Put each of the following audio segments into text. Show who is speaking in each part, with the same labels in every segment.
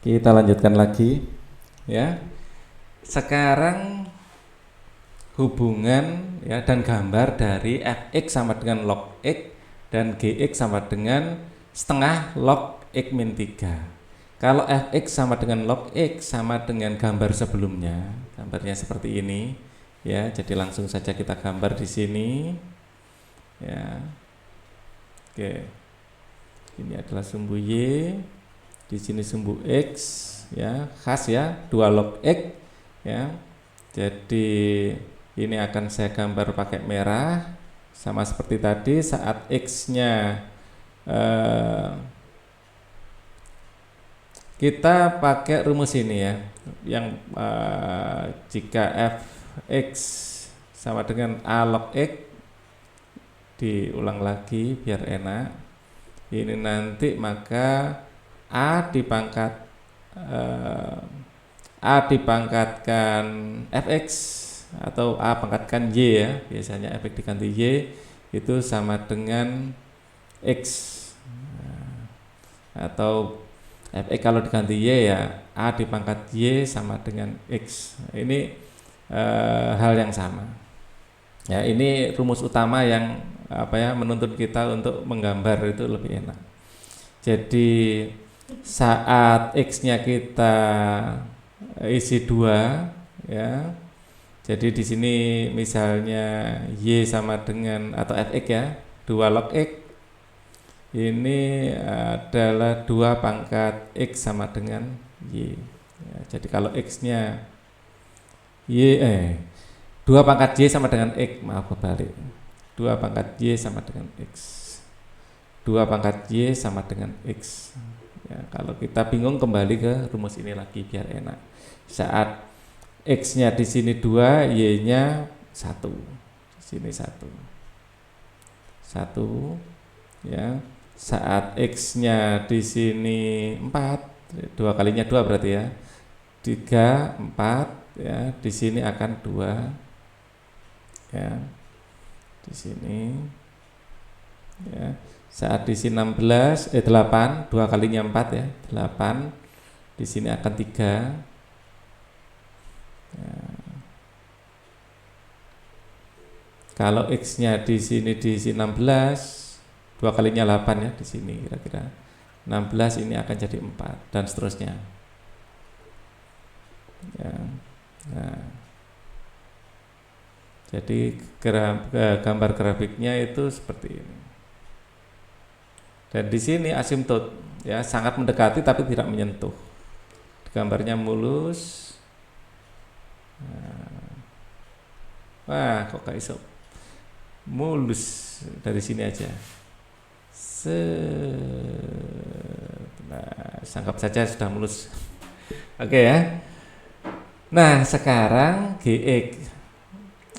Speaker 1: Kita lanjutkan lagi ya. Sekarang hubungan ya dan gambar dari fx sama dengan log x dan gx sama dengan setengah log x min 3. Kalau fx sama dengan log x sama dengan gambar sebelumnya, gambarnya seperti ini ya. Jadi langsung saja kita gambar di sini ya. Oke. Ini adalah sumbu y, di sini sumbu x ya, khas ya, 2 log x ya. Jadi ini akan saya gambar pakai merah sama seperti tadi. Saat x-nya kita pakai rumus ini ya, yang jika fx sama dengan a log x, diulang lagi biar enak. Ini nanti maka A dipangkatkan fx atau A pangkatkan y ya, biasanya fx diganti y itu sama dengan x, atau fx kalau diganti y ya A dipangkat y sama dengan x. Ini hal yang sama ya. Ini rumus utama yang menuntut kita untuk menggambar itu lebih enak. Jadi saat x-nya kita isi 2 ya. Jadi di sini misalnya y sama dengan atau fx ya, 2 log x. Ini adalah 2 pangkat x sama dengan y. Ya, jadi kalau x-nya 2 pangkat y sama dengan x, maaf kebalik. 2 pangkat y sama dengan x. 2 pangkat y sama dengan x. Ya, kalau kita bingung kembali ke rumus ini lagi biar enak. Saat x-nya di sini 2, y-nya 1. Di sini 1. 1 ya. Saat x-nya di sini 4, 2 kalinya 2 berarti ya. 3, 4 ya, di sini akan 2 ya. Di sini ya. Saat di sini 8, 2 kalinya 4 ya, 8. Di sini akan 3 ya. Kalau x-nya di sini 16, 2 kalinya 8 ya, di sini kira-kira 16, ini akan jadi 4 dan seterusnya ya. Nah, jadi gambar grafiknya itu seperti ini. Dan di sini asimtot ya, sangat mendekati tapi tidak menyentuh. Gambarnya mulus. Nah, wah, kok gak iso mulus dari sini aja. Nah, anggap saja sudah mulus. Oke ya. Nah, sekarang gx.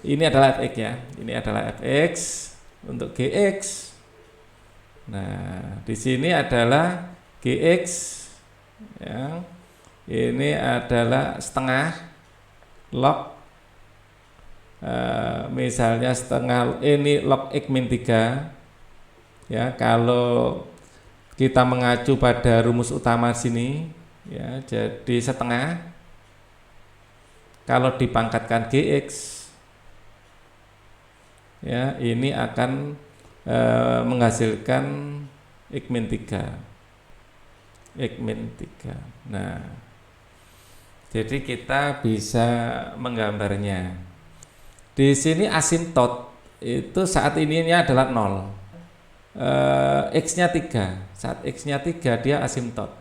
Speaker 1: Ini adalah fx ya. Ini adalah fx untuk gx. Nah, di sini adalah gx ya. Ini adalah setengah log misalnya setengah ini log x min 3 ya. Kalau kita mengacu pada rumus utama sini ya, jadi setengah kalau dipangkatkan gx ya, ini akan menghasilkan x min 3. X min 3. Nah, jadi kita bisa menggambarnya. Di sini asimtot itu saat ininya adalah 0. X-nya 3. Saat X-nya 3 dia asimtot.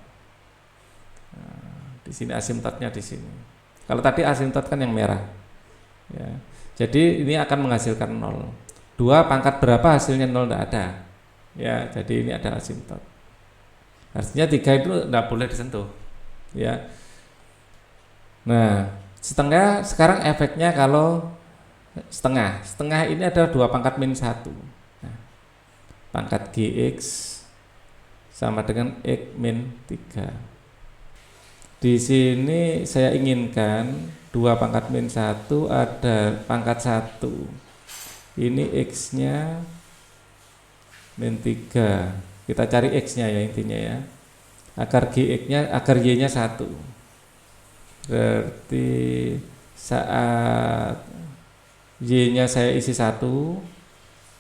Speaker 1: Nah, di sini asimtotnya di sini. Kalau tadi asimtot kan yang merah. Ya. Jadi ini akan menghasilkan 0. 2 pangkat berapa hasilnya 0 tidak ada. Ya, jadi ini adalah asimtot. Artinya 3 itu tidak boleh disentuh. Ya. Nah, setengah sekarang efeknya kalau setengah. Setengah ini adalah 2 pangkat min 1. Nah, pangkat gx sama dengan x min 3. Di sini saya inginkan 2 pangkat min 1 ada pangkat 1. Ini x-nya min 3. Kita cari x-nya ya intinya ya. agar Y-nya 1. Berarti saat Y-nya saya isi 1,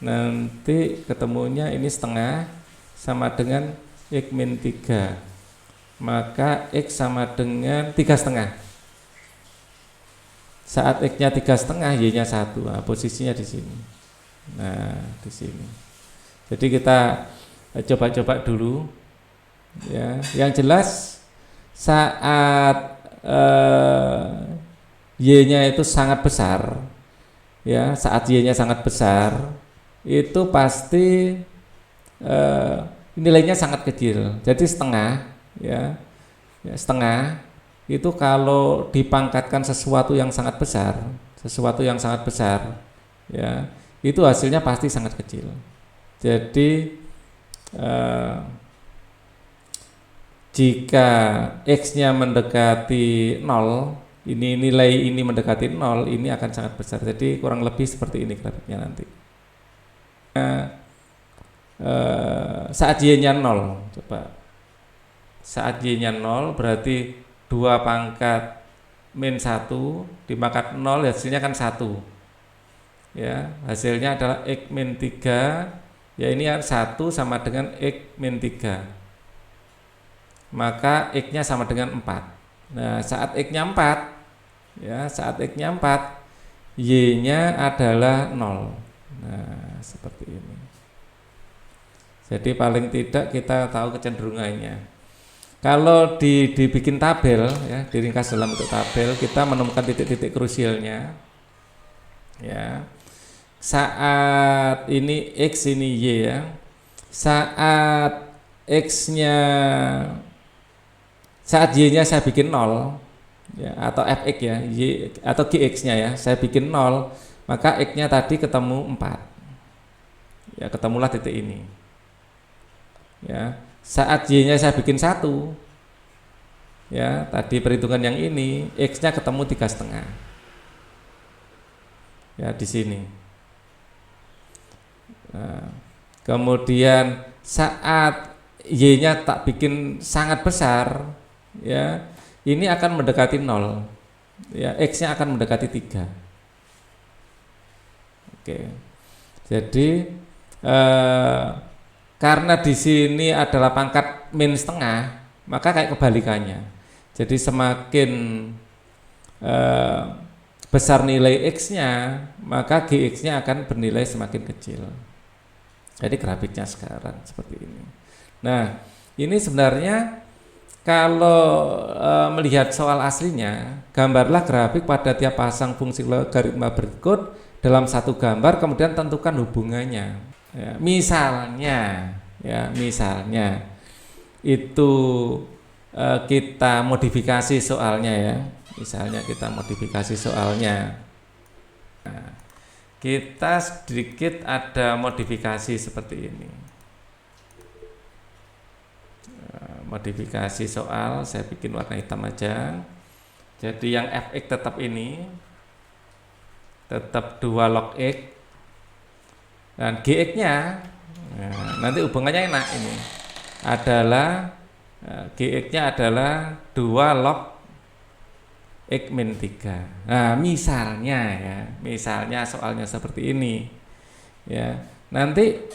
Speaker 1: nanti ketemunya ini setengah sama dengan X min 3. Maka X sama dengan 3,5. Saat X-nya 3,5, Y-nya 1. Nah, posisinya di sini. Nah, di sini. Jadi kita coba-coba dulu. Ya, yang jelas saat Y-nya itu sangat besar, ya, saat Y-nya sangat besar, itu pasti nilainya sangat kecil. Jadi setengah, ya, setengah itu kalau dipangkatkan sesuatu yang sangat besar, ya, itu hasilnya pasti sangat kecil. Jadi jika X-nya mendekati 0, nilai ini mendekati 0, ini akan sangat besar. Jadi kurang lebih seperti ini grafiknya nanti. Saat Y-nya 0, coba. Saat Y-nya 0 berarti 2 pangkat min 1 dipangkat 0, hasilnya kan 1. Ya, hasilnya adalah X min 3. Ya, ini 1 sama dengan X min 3. Maka X-nya sama dengan 4. Nah, saat X-nya 4, ya, saat X-nya 4, Y-nya adalah 0. Nah, seperti ini. Jadi paling tidak kita tahu kecenderungannya. Kalau dibikin tabel, ya, diringkas dalam bentuk tabel, kita menemukan titik-titik krusialnya. Ya. Saat ini X, ini Y, ya. Saat X-nya, saat Y-nya saya bikin 0, ya, atau Fx, ya, Y atau Gx-nya, ya, saya bikin 0, maka X-nya tadi ketemu 4. Ya, ketemulah titik ini. Ya, saat Y-nya saya bikin 1, ya, tadi perhitungan yang ini, X-nya ketemu 3,5. Ya, di sini. Nah, kemudian saat Y-nya tak bikin sangat besar, ya, ini akan mendekati 0. Ya, X-nya akan mendekati 3. Oke. Jadi karena di sini adalah pangkat min setengah, maka kayak kebalikannya. Jadi semakin besar nilai X-nya, maka Gx-nya akan bernilai semakin kecil. Jadi grafiknya sekarang seperti ini. Nah, ini sebenarnya kalau melihat soal aslinya, gambarlah grafik pada tiap pasang fungsi logaritma berikut dalam satu gambar, kemudian tentukan hubungannya. Ya, misalnya itu kita modifikasi soalnya, ya. Misalnya kita modifikasi soalnya. Nah, kita sedikit ada modifikasi seperti ini. Modifikasi soal, saya bikin warna hitam aja. Jadi yang Fx tetap ini, tetap 2 log X, dan Gx-nya, nah, nanti hubungannya enak ini, adalah Gx-nya adalah 2 log X min 3. Nah, misalnya soalnya seperti ini, ya. Nanti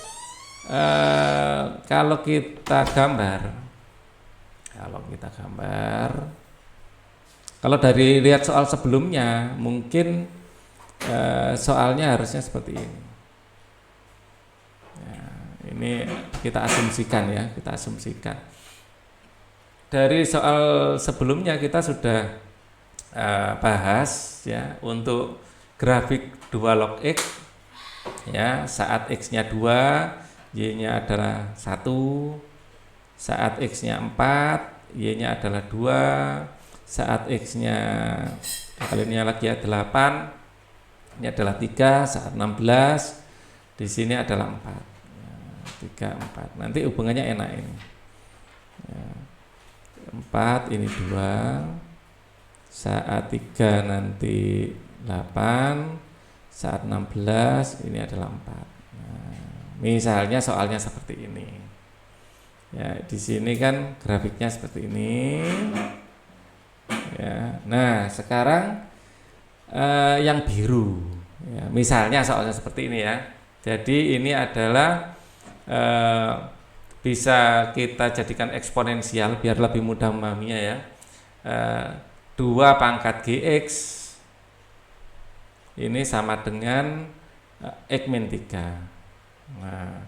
Speaker 1: kalau kita gambar, kalau dari lihat soal sebelumnya, mungkin soalnya harusnya seperti ini. Ya, ini kita asumsikan, ya, dari soal sebelumnya kita sudah bahas, ya, untuk grafik 2 log X, ya, saat X-nya 2, Y-nya adalah 1, saat X-nya 4, Y-nya adalah 2, saat X-nya kali ini lagi ya 8, ini adalah 3, saat 16, di sini adalah 4. Ya, 3, 4. Nanti hubungannya enak ini. Ya, 4 ini 2, saat 3 nanti 8, saat 16 ini adalah 4. Nah, misalnya soalnya seperti ini. Ya, di sini kan grafiknya seperti ini. Ya. Nah, sekarang yang biru. Ya, misalnya soalnya seperti ini ya. Jadi ini adalah bisa kita jadikan eksponensial biar lebih mudah memahaminya ya. 2 pangkat Gx ini sama dengan X min 3. Nah,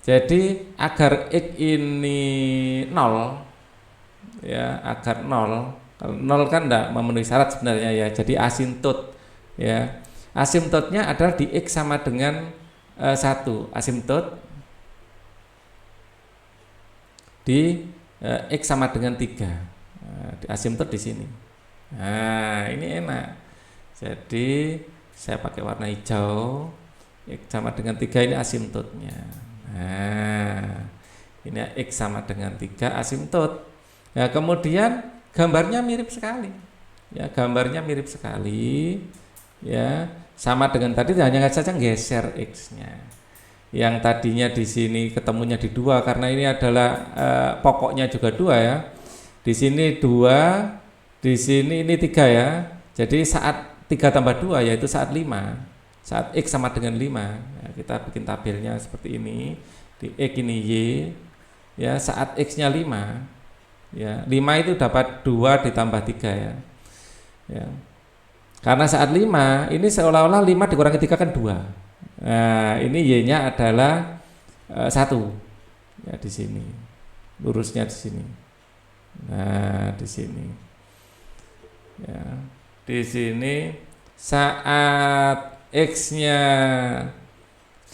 Speaker 1: jadi agar X ini 0 ya, agar 0, kalau 0 kan tidak memenuhi syarat sebenarnya ya, jadi asimtot ya. Asimtotnya adalah di X sama dengan 1, asimtot di X sama dengan 3. Di asimtot di sini. Nah, ini enak. Jadi saya pakai warna hijau. X sama dengan 3 ini asimtotnya. Nah, ini X sama dengan 3 asimtot. Nah, kemudian gambarnya mirip sekali. Ya, gambarnya mirip sekali. Ya, sama dengan tadi, hanya saja geser X-nya. Yang tadinya di sini ketemunya di 2 karena ini adalah pokoknya juga 2 ya. Di sini 2, di sini ini 3 ya. Jadi saat 3 tambah 2 yaitu saat 5. Saat X sama dengan 5. Ya, kita bikin tabelnya seperti ini. Di X ini Y. Ya, saat X-nya 5. Ya, 5 itu dapat 2 ditambah 3 ya. Ya. Karena saat 5 ini seolah-olah 5 dikurangi 3 kan 2. Nah, ini Y-nya adalah 1. Ya, di sini. Lurusnya di sini. Nah, di sini. Ya. Di sini saat X-nya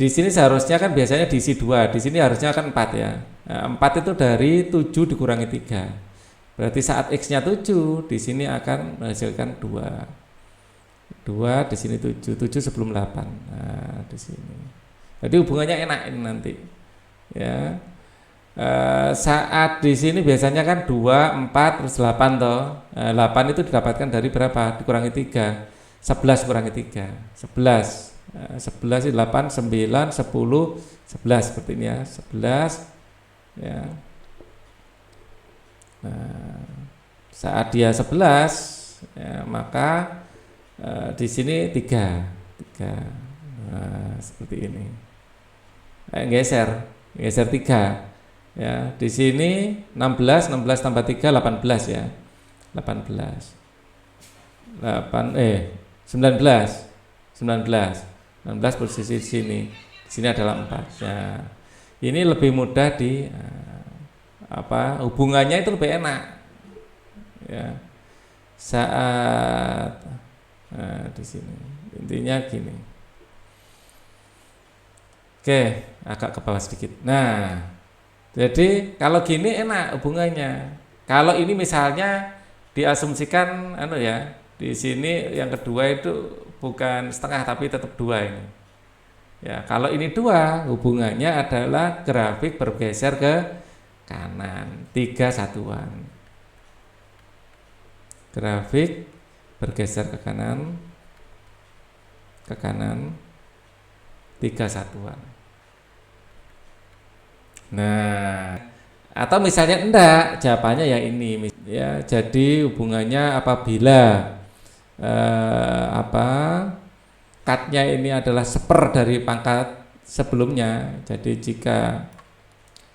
Speaker 1: di sini seharusnya kan biasanya diisi 2, di sini harusnya kan 4 ya. Nah, 4 itu dari 7 dikurangi 3. Berarti saat X-nya 7, di sini akan menghasilkan 2. 2 di sini 7 sebelum 8. Nah, di sini. Jadi hubungannya enak ini nanti. Ya. Saat di sini biasanya kan 2, 4 terus 8 toh. 8 itu didapatkan dari berapa? Dikurangi 3. 11 kurangi 3. 11. 11 itu 8, 9, 10, 11 seperti ini ya. 11 ya. Nah, saat dia 11 ya, maka di sini 3. Nah, seperti ini. Geser 3. Ya, di sini 16 tambah 3 18 ya. 19 posisi di sini. Di sini adalah 4. Ya. Ini lebih mudah di hubungannya itu lebih enak. Ya. Saat di sini intinya gini. Oke, agak ke bawah sedikit. Nah, jadi kalau gini enak hubungannya. Kalau ini misalnya diasumsikan ya, di sini yang kedua itu bukan setengah tapi tetap 2 ini. Ya, kalau ini 2 hubungannya adalah grafik bergeser ke kanan 3 satuan. Grafik bergeser ke kanan 3 satuan. Nah, atau misalnya enggak, jawabannya yang ini ya. Jadi hubungannya apabila katnya ini adalah 1/4 dari pangkat sebelumnya. Jadi jika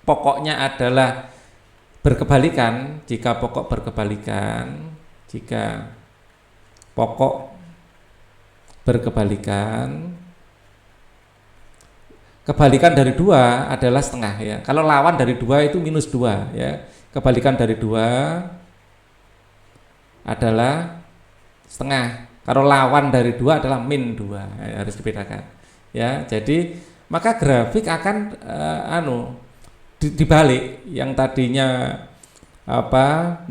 Speaker 1: pokoknya adalah berkebalikan, jika pokok berkebalikan, kebalikan dari 2 adalah setengah ya. Kalau lawan dari 2 itu minus 2 ya. Kebalikan dari 2 adalah setengah. Kalau lawan dari 2 adalah min 2 ya, harus dibedakan. Ya, jadi maka grafik akan dibalik. Yang tadinya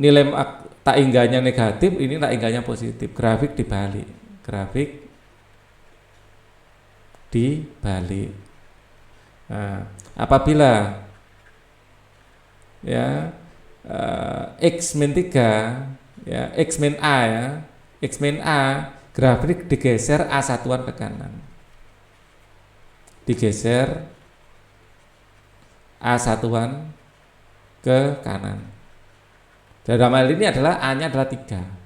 Speaker 1: nilai taingganya negatif, ini taingganya positif. Grafik dibalik. Nah, apabila ya X min 3 ya, X min A ya, X min A, grafik digeser A satuan ke kanan. Digeser A satuan ke kanan. Dalam hal ini adalah A-nya adalah 3.